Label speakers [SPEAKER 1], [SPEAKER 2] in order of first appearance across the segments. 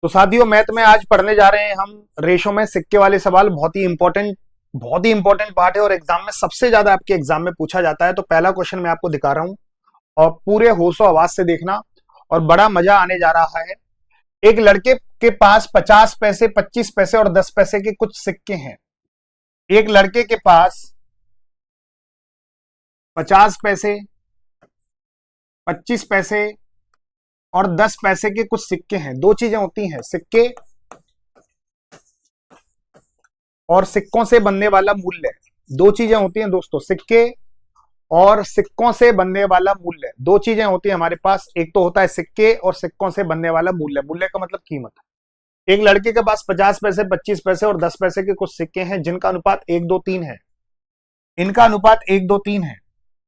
[SPEAKER 1] तो साथियों मैथ में आज पढ़ने जा रहे हैं हम रेशो में सिक्के वाले सवाल। बहुत ही इंपॉर्टेंट पार्ट है और एग्जाम में सबसे ज्यादा आपके एग्जाम में पूछा जाता है। तो पहला क्वेश्चन मैं आपको दिखा रहा हूं और पूरे होशो आवाज से देखना और बड़ा मजा आने जा रहा है। एक लड़के के पास 50 पैसे, 25 पैसे और 10 पैसे के कुछ सिक्के हैं। एक लड़के के पास 50 पैसे, 25 पैसे और 10 पैसे के कुछ सिक्के हैं। दो चीजें होती हैं, सिक्के और सिक्कों से बनने वाला मूल्य। दो चीजें होती हैं दोस्तों, सिक्के और सिक्कों से बनने वाला मूल्य। दो चीजें होती हैं हमारे पास, एक तो होता है सिक्के और सिक्कों से बनने वाला मूल्य। मूल्य का मतलब कीमत। एक लड़के के पास 50 पैसे, 25 पैसे और 10 पैसे के कुछ सिक्के हैं जिनका अनुपात 1:2:3 है। इनका अनुपात 1:2:3 है।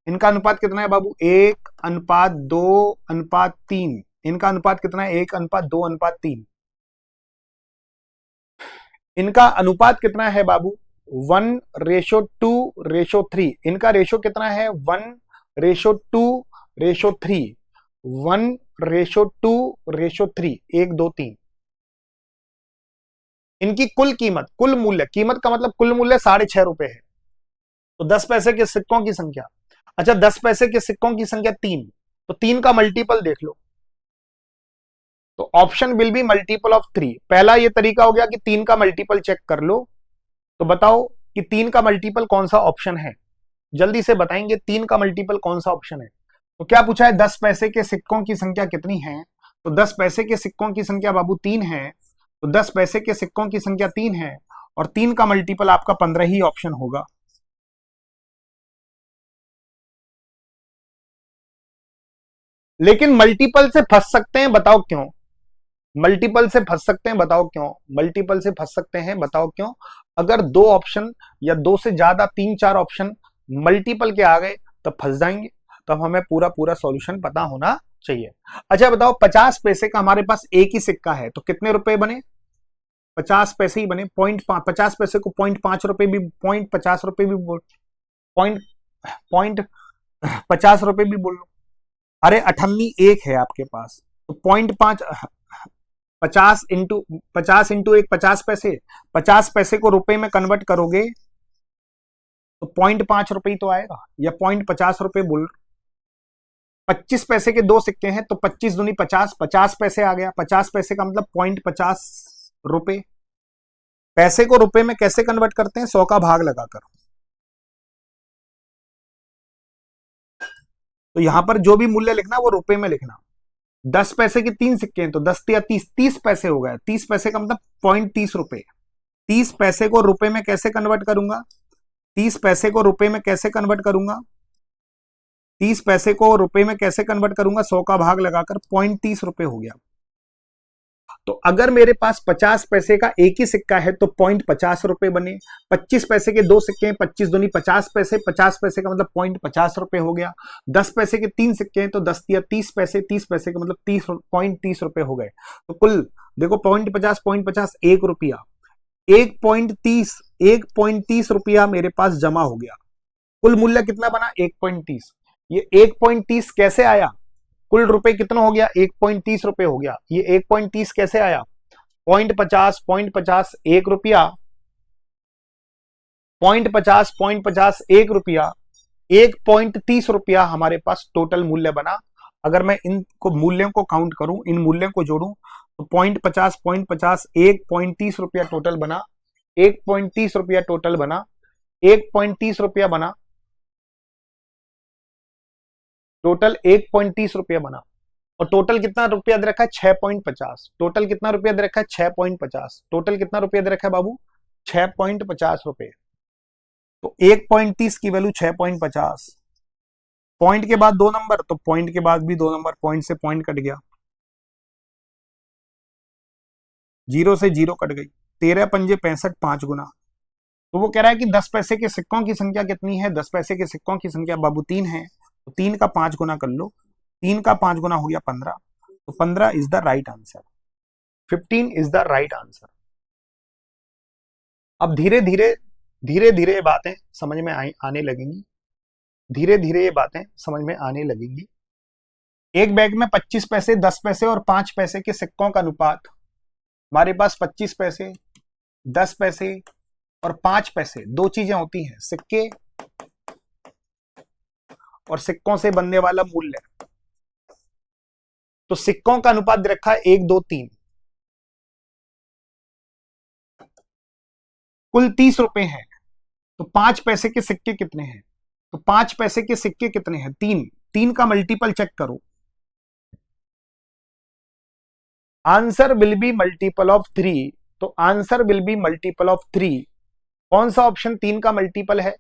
[SPEAKER 1] इनका अनुपात कितना है बाबू? 1:2:3। इनका अनुपात कितना है? 1:2:3। इनका अनुपात कितना है बाबू? 1:2:3। इनका रेशो कितना है? 1:2:3। 1:2:3। 1:2:3। इनकी कुल कीमत, कुल मूल्य, कीमत का मतलब कुल मूल्य 6.5 रुपए है। तो 10 पैसे के सिक्कों की संख्या, अच्छा 10 पैसे के सिक्कों की संख्या 3, तो 3 का मल्टीपल देख लो। तो option will be multiple of 3। पहला ये तरीका हो गया कि 3 का मल्टीपल चेक कर लो। तो बताओ कि 3 का मल्टीपल कौन सा ऑप्शन है? जल्दी से बताएंगे 3 का मल्टीपल कौन सा ऑप्शन है। तो क्या पूछा है? 10 पैसे के सिक्कों की संख्या कितनी है? तो 10 पैसे के सिक्कों की संख्या बाबू 3 है। तो 10 पैसे के सिक्कों की संख्या 3 है और 3 का मल्टीपल आपका 15 ही ऑप्शन होगा। लेकिन मल्टीपल से फंस सकते हैं, बताओ क्यों? मल्टीपल से फंस सकते हैं, बताओ क्यों? मल्टीपल से फंस सकते हैं, बताओ क्यों? अगर दो ऑप्शन या दो से ज्यादा 3-4 ऑप्शन मल्टीपल के आ गए तब फंस जाएंगे। तब हमें पूरा पूरा सॉल्यूशन पता होना चाहिए। अच्छा बताओ, 50 पैसे का हमारे पास एक ही सिक्का है तो कितने रुपए बने? 50 पैसे ही बने। 50 पैसे को 0.5 रुपए भी, 0.50 रुपए भी बोल, पॉइंट पॉइंट 50 रुपए भी बोल लो। अरे अठन्नी एक है आपके पास, तो 0.5, 50 इंटू एक 50 पैसे। 50 पैसे को रुपए में कन्वर्ट करोगे तो 0.5 रुपए ही तो आएगा, या 0.50 रुपए बोल। 25 पैसे के दो सिक्के हैं तो 25 दूनी 50, 50 पैसे आ गया। 50 पैसे का मतलब 0.50 रुपए। पैसे को रुपए में कैसे कन्वर्ट करते हैं? 100 का भाग लगाकर। तो यहां पर जो भी मूल्य लिखना वो रुपए में लिखना। 10 पैसे के 3 सिक्के हैं तो 10 या 30, 30 पैसे हो गए। 30 पैसे का मतलब 0.30 रुपए। 30 पैसे को रुपए में कैसे कन्वर्ट करूंगा? 30 पैसे को रुपए में कैसे कन्वर्ट करूंगा? 30 पैसे को रुपए में कैसे कन्वर्ट करूंगा? 100 का भाग लगाकर 0.30 रुपए हो गया। तो अगर मेरे पास 50 पैसे का एक ही सिक्का है तो 0.50 रुपए बने। 25 पैसे के दो सिक्के हैं, 25 दूनी 50 पैसे। 50 पैसे का मतलब 0.50 रुपए हो गया। 10 पैसे के 3 सिक्के हैं तो 10 या 30 पैसे। 30 पैसे का मतलब 0.30 रुपए हो गए। तो कुल देखो 0.50, 0.50, 1 रुपया। 1.30 रुपया मेरे पास जमा हो गया। कुल मूल्य कितना बना? 1.30। ये 1.30 कैसे आया? कुल रुपए कितना हो गया? 1.30 रुपए हो गया। ये 1.30 कैसे आया? 0.50, 0.50, 1 रुपया। 0.50, 0.50, 1 रुपया। 1.30 रुपया हमारे पास टोटल मूल्य बना। अगर मैं इनको मूल्यों को काउंट करूं, इन मूल्यों को जोड़ूं तो 0.50, 0.50, 1.30 रुपया टोटल बना। 1.30 रुपया टोटल बना। 1.30 रुपया बना टोटल। 1.30 रुपया बना। और टोटल कितना रुपया दे रखा है? 6.50। टोटल कितना रुपया दे रखा है? 6.50। टोटल कितना रुपया दे रखा है बाबू? 6.50 रुपए। तो 1.30 की वैल्यू 6.50। पॉइंट के बाद दो नंबर, तो पॉइंट के बाद भी दो नंबर। पॉइंट से पॉइंट कट गया, जीरो से जीरो कट गई। 13 पंजे 65, 5 गुना। तो वो कह रहा है कि 10 पैसे के सिक्कों की संख्या कितनी है? 10 पैसे के सिक्कों की संख्या बाबू 3 है। तो 3 का 5 गुना कर लो। 3 का 5 गुना हो गया 15। तो 15 is the right answer. 15 is the right answer. अब धीरे धीरे ये बातें समझ में आने लगेंगी। धीरे धीरे ये बातें समझ में आने लगेंगी। एक बैग में 25 पैसे, 10 पैसे और 5 पैसे के सिक्कों का अनुपात हमारे पास 25 पैसे, 10 पैसे और 5 पैसे, दो चीजें होती हैं, सिक्के और सिक्कों से बनने वाला मूल्य। तो सिक्कों का अनुपात दे रखा है 1 2 3, कुल 30 रुपए हैं। तो 5 पैसे के सिक्के कितने हैं? तो 5 पैसे के सिक्के कितने हैं? 3। 3 का मल्टीपल चेक करो। Answer will be multiple of 3। तो answer will be multiple of 3। कौन सा ऑप्शन 3 का मल्टीपल है?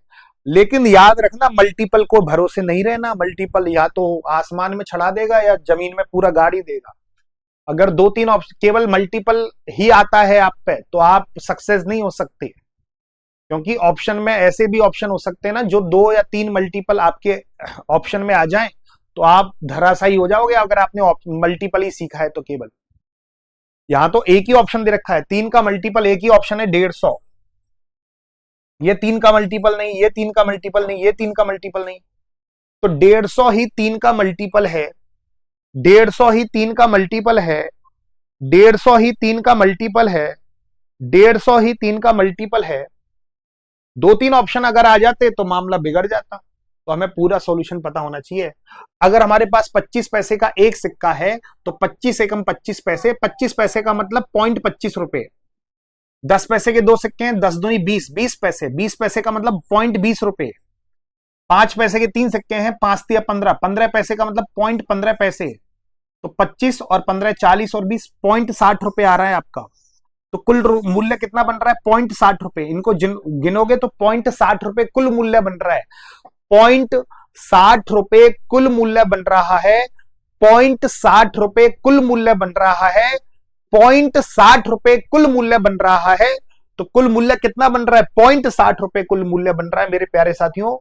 [SPEAKER 1] लेकिन याद रखना, मल्टीपल को भरोसे नहीं रहना। मल्टीपल या तो आसमान में चढ़ा देगा या जमीन में पूरा गाड़ी देगा। अगर 2-3 ऑप्शन केवल मल्टीपल ही आता है आप पे, तो आप सक्सेस नहीं हो सकते, क्योंकि ऑप्शन में ऐसे भी ऑप्शन हो सकते हैं ना, जो 2 या 3 मल्टीपल आपके ऑप्शन में आ जाएं, तो आप धराशायी हो जाओगे अगर आपने मल्टीपल ही सीखा है तो। केवल यहां तो एक ही ऑप्शन दे रखा है, 3 का मल्टीपल एक ही ऑप्शन है 150। ये 3 का मल्टीपल नहीं, ये 3 का मल्टीपल नहीं, ये 3 का मल्टीपल नहीं, तो 150 ही 3 का मल्टीपल है। 150 ही 3 का मल्टीपल है। 150 ही 3 का मल्टीपल है। 150 ही 3 का मल्टीपल है। 2-3 ऑप्शन अगर आ जाते तो मामला बिगड़ जाता। तो हमें पूरा सॉल्यूशन पता होना चाहिए। अगर हमारे पास 25 पैसे का एक सिक्का है, तो 25 एकम 25 पैसे, 25 पैसे का मतलब 0.25 रुपए। 10 पैसे के दो सिक्के हैं, 10 दूनी 20, 20 पैसे, 20 पैसे का मतलब 0.20 रुपए। 5 पैसे के 3 सिक्के हैं, 5 तिया 15, 15 पैसे का मतलब 0.15 पैसे। तो 25 और 15 40 और 20 0.60 रुपए आ रहा है आपका। तो कुल मूल्य कितना बन रहा है? 0.60 रुपए। इनको गिनोगे तो 0.60 रुपए कुल मूल्य बन रहा है। 0.60 रुपए कुल मूल्य बन रहा है। 0.60 रुपए कुल मूल्य बन रहा है। 0.60 रुपए कुल मूल्य बन रहा है। तो कुल मूल्य कितना बन रहा है? 0.60 रुपए कुल मूल्य बन रहा है मेरे प्यारे साथियों।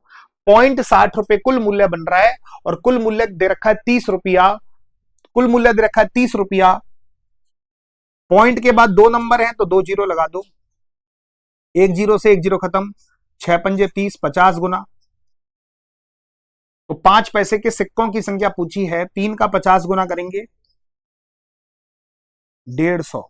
[SPEAKER 1] 0.60 रुपए कुल मूल्य बन रहा है, और कुल मूल्य दे रखा है 30 रुपया। कुल मूल्य दे रखा है 30 रुपया। पॉइंट के बाद 2 नंबर हैं, तो 2 जीरो लगा दो। 1 जीरो से 1 जीरो खत्म। 6 पंजे 30, 50 गुना। तो 5 पैसे के सिक्कों की संख्या पूछी है, 3 का 50 गुना करेंगे 150।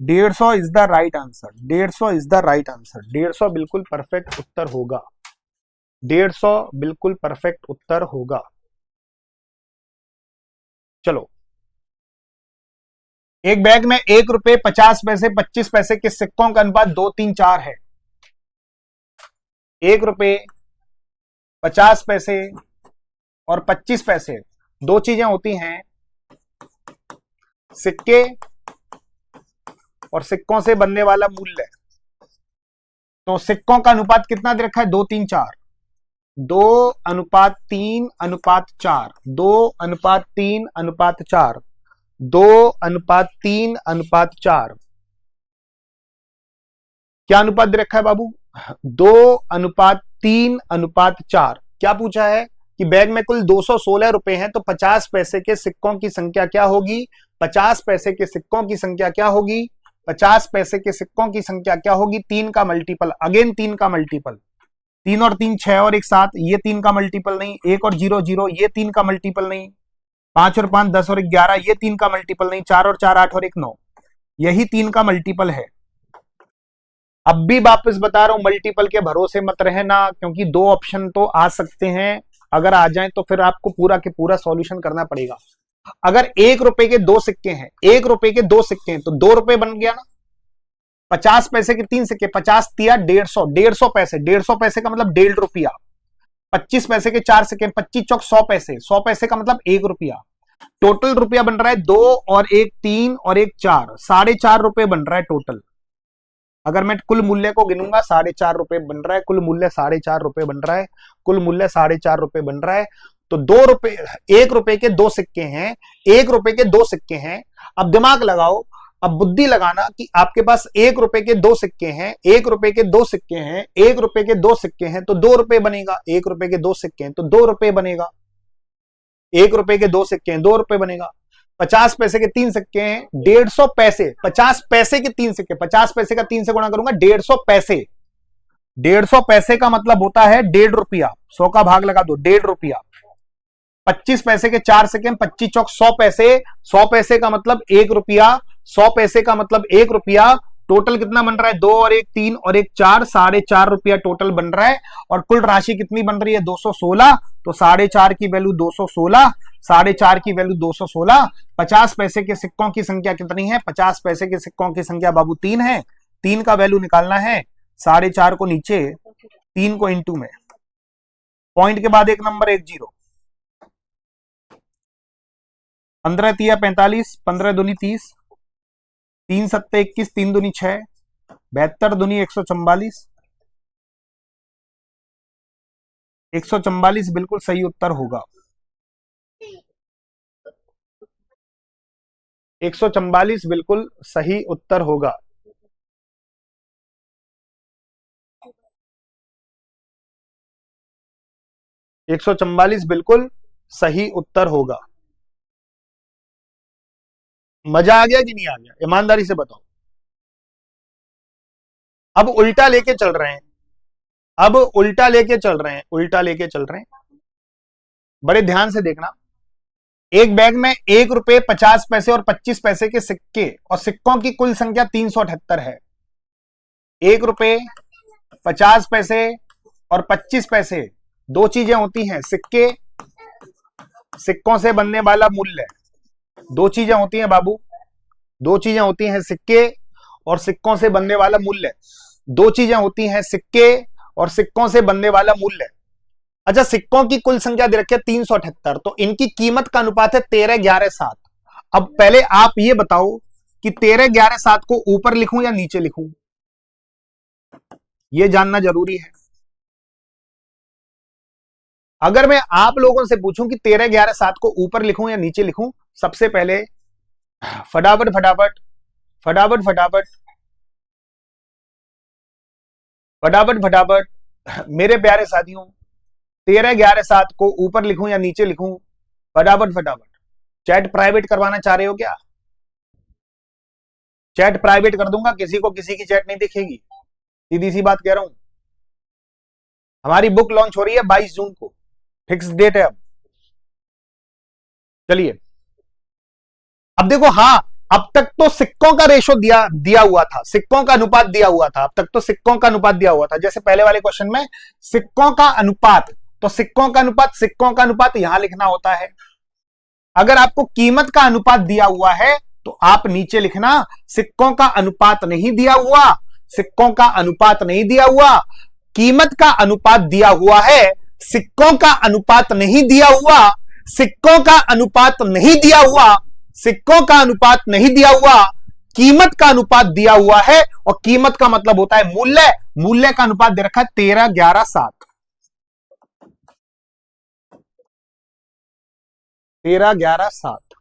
[SPEAKER 1] 150 is the right answer. 150 is the right answer. 150 बिल्कुल परफेक्ट उत्तर होगा। 150 बिल्कुल परफेक्ट उत्तर होगा। चलो, एक बैग में 1 रुपए 50 पैसे 25 पैसे के सिक्कों का अनुपात 2 3 4 है। 1 रुपए 50 पैसे और 25 पैसे, दो चीजें होती हैं, सिक्के और सिक्कों से बनने वाला मूल्य। तो सिक्कों का अनुपात कितना दे रखा है? 2 3 4। 2 अनुपात 3 अनुपात 4। 2 अनुपात 3 अनुपात 4। 2 अनुपात 3 अनुपात 4। क्या अनुपात दे रखा है बाबू? 2 अनुपात 3 अनुपात 4। क्या पूछा है कि बैग में कुल 216 रुपए हैं, तो 50 पैसे के सिक्कों की संख्या क्या होगी? 50 पैसे के सिक्कों की संख्या क्या होगी? 50 पैसे के सिक्कों की संख्या क्या होगी? 3 का मल्टीपल, अगेन 3 का मल्टीपल। 3 और 3 6 और 1 7, ये 3 का मल्टीपल नहीं। 1 और 0 0, ये 3 का मल्टीपल नहीं। 5 और 5 10 और 11, ये 3 का मल्टीपल नहीं। 4 और 4 8 और 1 9, यही 3 का मल्टीपल है। अब भी वापस बता रहा हूं, मल्टीपल के भरोसे मत रहना, क्योंकि 2 ऑप्शन तो आ सकते हैं। अगर आ जाए तो फिर आपको पूरा के पूरा सॉल्यूशन करना पड़ेगा। अगर 1 रुपए के 2 सिक्के हैं, 1 रुपए के 2 सिक्के हैं, तो 2 रुपए बन गया ना। 50 पैसे के 3 सिक्के, 50 तिया 150, 150 पैसे। 150 पैसे का मतलब 1.5 रुपया। 25 पैसे के 4 सिक्के, 25 चौक 100 पैसे। 100 पैसे का मतलब 1 रुपया। टोटल रुपया बन रहा है 2 और 1 3 और 1 4, 4.5 रुपए बन रहा है टोटल। अगर मैं कुल मूल्य को गिनूंगा, 4.5 रुपए बन रहा है। कुल मूल्य 4.5 रुपए बन रहा है। कुल मूल्य 4.5 रुपए बन रहा है। तो 2 रुपए, 1 रुपए के 2 सिक्के हैं। 1 रुपए के 2 सिक्के हैं। अब दिमाग लगाओ, अब बुद्धि लगाना कि आपके पास 1 रुपए के 2 सिक्के हैं। 1 रुपए के 2 सिक्के हैं। 1 रुपए के 2 सिक्के हैं, तो 2 रुपए बनेगा। 1 रुपए के 2 सिक्के हैं, तो 2 रुपए बनेगा। 1 रुपए के 2 सिक्के हैं, 2 रुपए बनेगा। 50 पैसे के 3 सिक्के हैं, 150 पैसे। 50 पैसे के 3 सिक्के, 50 पैसे का 3 से गुणा करूंगा, 150 पैसे। 150 पैसे का मतलब होता है 1.5 रुपया। 100 का भाग लगा दो, 1.5 रुपया। 25 पैसे के 4 सेकेंड, 25 चौक 100 पैसे, 100 पैसे का मतलब 1 रुपया, 100 पैसे का मतलब 1 रुपया। टोटल कितना बन रहा है? 2 और 1 3 और 1 4, 4.5 रुपया टोटल बन रहा है। और कुल राशि कितनी बन रही है? 216। तो 4.5 की वैल्यू 216, 4.5 की वैल्यू 216। 50 पैसे के सिक्कों की संख्या कितनी है? 50 पैसे के सिक्कों की संख्या बाबू 3 है। 3 का वैल्यू निकालना है, 4.5 को नीचे, 3 को इंटू में, पॉइंट के बाद एक नंबर 1 0, 15 तिया 45, 15 दूनी 30, 3 सत्ते 21, 3 दूनी 6, 72 दूनी 144, 144 बिल्कुल सही उत्तर होगा। 144 बिल्कुल सही उत्तर होगा। एक 144 बिल्कुल सही उत्तर होगा। मजा आ गया कि नहीं आ गया? ईमानदारी से बताओ। अब उल्टा लेके चल रहे हैं, अब उल्टा लेके चल रहे हैं, उल्टा लेके चल रहे हैं। बड़े ध्यान से देखना। एक बैग में 1 रुपए 50 पैसे और 25 पैसे के सिक्के और सिक्कों की कुल संख्या 378 है। 1 रुपए 50 पैसे और 25 पैसे, दो चीजें होती हैं, सिक्के, सिक्कों से बनने वाला मूल्य। दो चीजें होती हैं बाबू, दो चीजें होती हैं, सिक्के और सिक्कों से बनने वाला मूल्य। दो चीजें होती हैं, सिक्के और सिक्कों से बनने वाला मूल्य। अच्छा, सिक्कों की कुल संख्या दे रखी है 378, तो इनकी कीमत का अनुपात है 13 11 7। अब पहले आप ये बताओ कि 13 11 7 को ऊपर लिखूं या नीचे लिखूं, यह जानना जरूरी है। अगर मैं आप लोगों से पूछूं कि 13 11 7 को ऊपर लिखूं या नीचे लिखूं, सबसे पहले फटाफट फटाफट फटाफट फटाफट फटाफट फटाफट मेरे प्यारे साथियों, 13 11 7 को ऊपर लिखूं या नीचे लिखूं, फटाफट फटाफट। चैट प्राइवेट करवाना चाह रहे हो क्या? चैट प्राइवेट कर दूंगा, किसी को किसी की चैट नहीं दिखेगी, सीधी सी बात कह रहा हूं। हमारी बुक लॉन्च हो रही है 22 जून को, फिक्स डेट है। अब चलिए, अब देखो, हाँ, अब तक तो सिक्कों का रेशो दिया हुआ था, सिक्कों का अनुपात दिया हुआ था, अब तक तो सिक्कों का अनुपात दिया हुआ था। जैसे पहले वाले क्वेश्चन में सिक्कों का अनुपात, तो सिक्कों का अनुपात, सिक्कों का अनुपात यहां लिखना होता है। अगर आपको कीमत का अनुपात दिया हुआ है तो आप नीचे लिखना, सिक्कों का अनुपात नहीं दिया हुआ, सिक्कों का अनुपात नहीं दिया हुआ, कीमत का अनुपात दिया हुआ है, सिक्कों का अनुपात नहीं दिया हुआ, सिक्कों का अनुपात नहीं दिया हुआ, सिक्कों का अनुपात नहीं दिया हुआ, कीमत का अनुपात दिया हुआ है, और कीमत का मतलब होता है मूल्य। मूल्य का अनुपात दे रखा है 13 11 7, 13 11 7।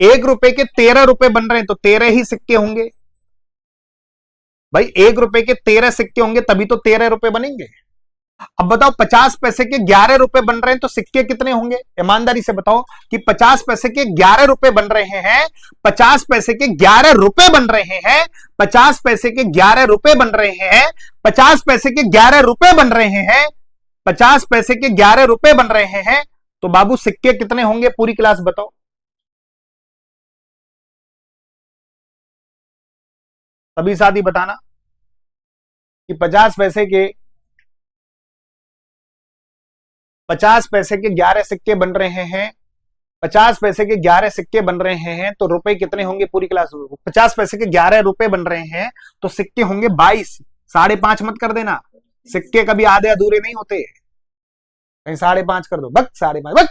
[SPEAKER 1] 1 रुपए के 13 रुपए बन रहे हैं तो 13 ही सिक्के होंगे भाई। 1 रुपए के 13 सिक्के होंगे तभी तो 13 रुपए बनेंगे। अब बताओ, 50 पैसे के 11 रुपए बन रहे हैं तो सिक्के कितने होंगे? ईमानदारी से बताओ कि 50 पैसे के 11 रुपए बन रहे हैं, 50 पैसे के 11 रुपए बन रहे हैं, 50 पैसे के 11 रुपए बन रहे हैं, 50 पैसे के 11 रुपए बन रहे हैं, 50 पैसे के 11 रुपए बन रहे हैं, तो बाबू सिक्के कितने होंगे? पूरी क्लास बताओ। सभी साथी बताना कि 50 पैसे के 11 सिक्के बन रहे हैं, 50 पैसे के 11 सिक्के बन रहे हैं तो रुपए कितने होंगे? पूरी क्लास। 50 पैसे के 11 रुपए बन रहे हैं तो सिक्के होंगे 22। 5.5 मत कर देना, सिक्के कभी आधे अधूरे नहीं होते, कहीं 5.5 कर दो, बक 5.5 बक।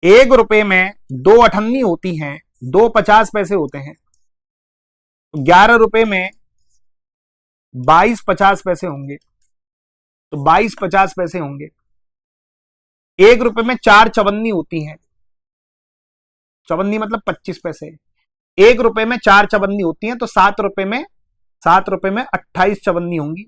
[SPEAKER 1] 1 रुपए में 2 अठन्नी होती हैं, 2 50 पैसे होते हैं, 11 रुपए में 22 50 पैसे होंगे, तो 22 50 पैसे होंगे। 1 रुपए में 4 चवन्नी होती हैं, चवन्नी मतलब 25 पैसे। 1 रुपए में 4 चवन्नी होती हैं तो 7 रुपए में 28 चवन्नी होंगी।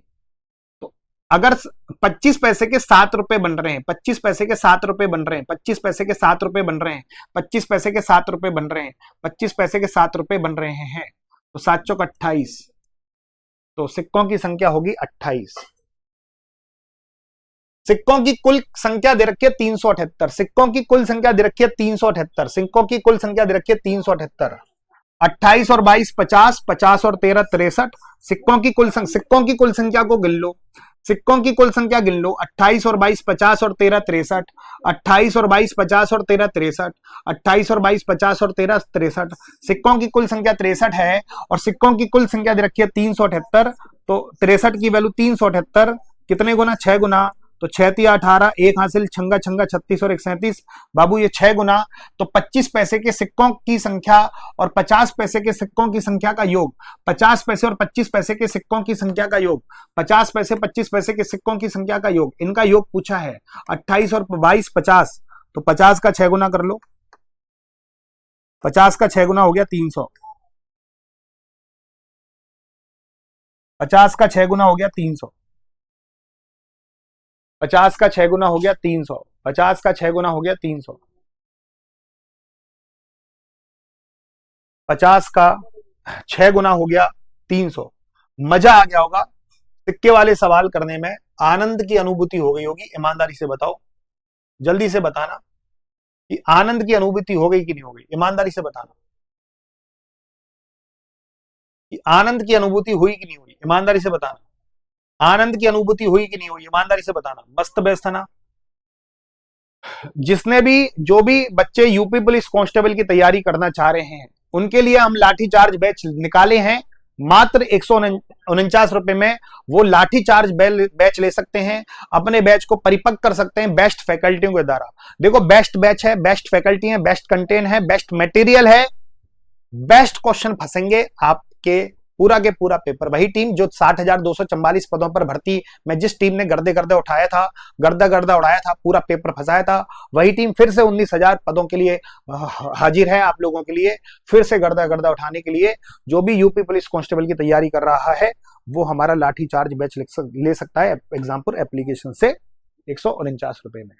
[SPEAKER 1] तो अगर 25 पैसे के 7 रुपए बन रहे हैं, 25 पैसे के 7 रुपए बन रहे हैं, 25 पैसे के 7 रुपए बन रहे हैं, 25 पैसे के 7 रुपए बन रहे हैं, 25 पैसे के 7 रुपए बन रहे हैं, तो 7 चौक 28, तो सिक्कों की संख्या होगी 28। सिक्कों की कुल संख्या दे रखी है 378, सिक्कों की कुल संख्या दे रखी है 378, सिक्कों की कुल संख्या दे रखी है 378। 28 और 22 50, 50 और 13 63। सिक्कों की कुल संख्या को गिन लो, सिक्कों की कुल संख्या गिन लो। 28 और 22 50 और 13 63, 28 और 22 50 और 13 63, 28 और 22 50 और 13 63। सिक्कों की कुल संख्या 63 है और सिक्कों की कुल संख्या दे रखी है 378। तो 63 की वैल्यू 378 कितने गुना, 6 गुना। तो 6 तिया 18, एक हासिल, छंगा छंगा 36 और 137। बाबू ये 6 गुना, तो 25 पैसे के सिक्कों की संख्या और 50 पैसे के सिक्कों की संख्या का योग, 50 पैसे और 25 पैसे के सिक्कों की संख्या का योग, 50 पैसे 25 पैसे के सिक्कों की संख्या का योग, इनका योग पूछा है। 28 और 22 50, तो 50 का 6 गुना कर लो, 50 का 6 गुना हो गया 300, 50 का 6 गुना हो गया 300, 50 का 6 गुना हो गया 300, 50 का 6 गुना हो गया 300, 50 का 6 गुना हो गया 300। मजा आ गया होगा सिक्के वाले सवाल करने में, आनंद की अनुभूति हो गई होगी। ईमानदारी से बताओ, जल्दी से बताना कि आनंद की अनुभूति हो गई कि नहीं हो गई। ईमानदारी से बताना कि आनंद की अनुभूति हुई कि नहीं हुई। ईमानदारी से बताना आनंद की अनुभूति हुई कि नहीं हुई। ईमानदारी से बताना। मस्त बेस्ट है ना। जिसने भी, जो भी बच्चे यूपी पुलिस कांस्टेबल की तैयारी करना चाह रहे हैं उनके लिए हम लाठी चार्ज बैच निकाले हैं। मात्र 149 रुपए में वो लाठी चार्ज बैच ले सकते हैं, अपने बैच को परिपक्व कर सकते हैं बेस्ट फैकल्टियों के द्वारा। देखो बेस्ट बैच है, बेस्ट फैकल्टी है, बेस्ट कंटेंट है, बेस्ट मटेरियल है, बेस्ट क्वेश्चन फंसेंगे आपके पूरा के पूरा पेपर। वही टीम जो 60,244 पदों पर भर्ती में जिस टीम ने गर्दे गर्दे उठाया था, गर्दा उड़ाया था, पूरा पेपर फंसाया था, वही टीम फिर से 19,000 पदों के लिए हाजिर है आप लोगों के लिए, फिर से गर्दा उठाने के लिए। जो भी यूपी पुलिस कांस्टेबल की तैयारी कर रहा है वो हमारा लाठी चार्ज बैच ले सकता है एग्जाम्पल एप्लीकेशन से 149 रुपए में।